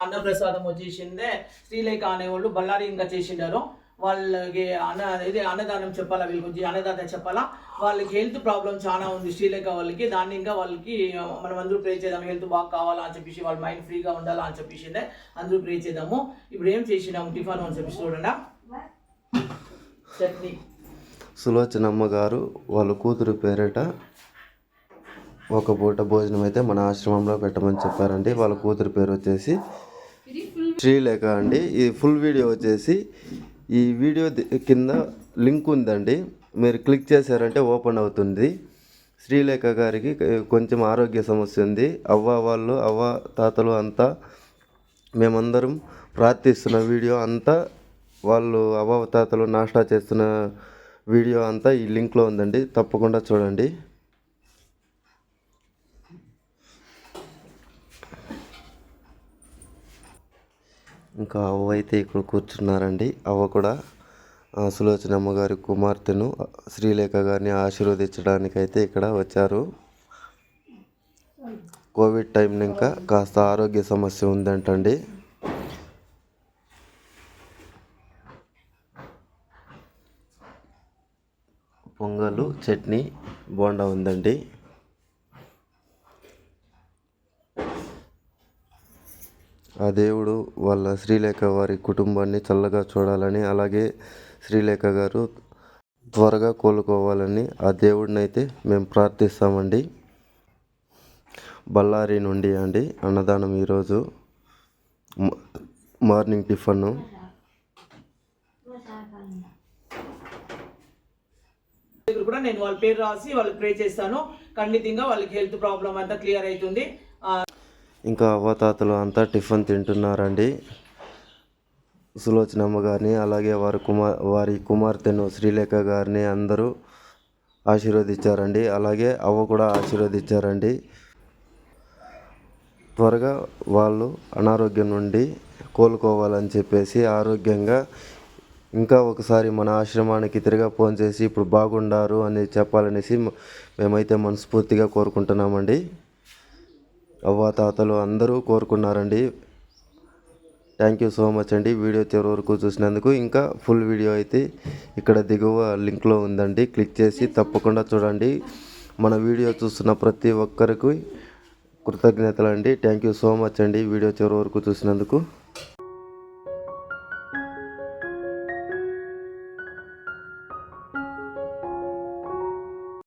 అన్నప్రసాదం వచ్చేసిందే శ్రీలేఖ అనేవాళ్ళు బళ్ళారి ఇంకా చేసిండారు. వాళ్ళకి అన్నదానం చెప్పాలా, వీళ్ళ గురించి అన్నదానం చెప్పాలా. వాళ్ళకి హెల్త్ ప్రాబ్లం చాలా ఉంది శ్రీలేఖ వాళ్ళకి. దాన్ని ఇంకా వాళ్ళకి మనం అందరూ ప్రే చేద్దాం, హెల్త్ బాగా కావాలా అని చెప్పేసి, వాళ్ళ మైండ్ ఫ్రీగా ఉండాలా అని చెప్పేసి అందరూ ప్రే చేద్దాము. ఇప్పుడు ఏం చేసినాము టిఫాన్ అని చెప్పేసి చూడండి. చట్నీ. సులోచనమ్మ గారు వాళ్ళ కూతురు పేరిట ఒక పూట భోజనం అయితే మన ఆశ్రమంలో పెట్టమని చెప్పారండి. వాళ్ళ కూతురు పేరు వచ్చేసి శ్రీలేఖ అండి. ఈ ఫుల్ వీడియో వచ్చేసి ఈ వీడియో కింద లింక్ ఉందండి, మీరు క్లిక్ చేశారంటే ఓపెన్ అవుతుంది. శ్రీలేఖ గారికి కొంచెం ఆరోగ్య సమస్య ఉంది. అవ్వ తాతలు అంతా మేమందరం ప్రార్థిస్తున్న వీడియో అంతా, వాళ్ళు అవ్వ తాతలు నాష్టా చేస్తున్న వీడియో అంతా ఈ లింక్లో ఉందండి, తప్పకుండా చూడండి. ఇంకా అవ్వ అయితే ఇక్కడ కూర్చున్నారండి. అవ్వ కూడా సులోచనమ్మ గారి కుమార్తెను శ్రీలేఖ గారిని ఆశీర్వదించడానికైతే ఇక్కడ వచ్చారు. కోవిడ్ టైంలో ఇంకా కాస్త ఆరోగ్య సమస్య ఉందంటండి. పొంగలు, చట్నీ, బోండా ఉందండి. ఆ దేవుడు వాళ్ళ శ్రీలేఖ వారి కుటుంబాన్ని చల్లగా చూడాలని, అలాగే శ్రీలేఖ గారు త్వరగా కోలుకోవాలని ఆ దేవుడిని అయితే మేము ప్రార్థిస్తామండి. బళ్ళారి నుండి అండి అన్నదానం ఈరోజు మార్నింగ్ టిఫన్. కూడా నేను వాళ్ళ పేరు రాసి వాళ్ళకి ప్రే చేస్తాను. ఖండితంగా వాళ్ళకి హెల్త్ ప్రాబ్లం అంతా క్లియర్ అవుతుంది. ఇంకా అవ్వతాతలు అంతా టిఫిన్ తింటున్నారండి. సులోచనమ్మ గారిని అలాగే వారి కుమార్తెను శ్రీలేఖ గారిని అందరూ ఆశీర్వదించారండి. అలాగే అవ్వ కూడా ఆశీర్వదించారండి. త్వరగా వాళ్ళు అనారోగ్యం నుండి కోలుకోవాలని చెప్పేసి ఆరోగ్యంగా ఇంకా ఒకసారి మన ఆశ్రమానికి తిరిగా ఫోన్ చేసి ఇప్పుడు బాగుండారు అని చెప్పాలనేసి మేమైతే మనస్ఫూర్తిగా కోరుకుంటున్నామండి. అవ్వాతాతలు అందరూ కోరుకున్నారండి. థ్యాంక్ యూ సో మచ్ అండి వీడియో చివరి వరకు చూసినందుకు. ఇంకా ఫుల్ వీడియో అయితే ఇక్కడ దిగువ లింక్లో ఉందండి, క్లిక్ చేసి తప్పకుండా చూడండి. మన వీడియో చూస్తున్న ప్రతి ఒక్కరికి కృతజ్ఞతలు అండి. థ్యాంక్ యూ సో మచ్ అండి వీడియో చివరి వరకు చూసినందుకు.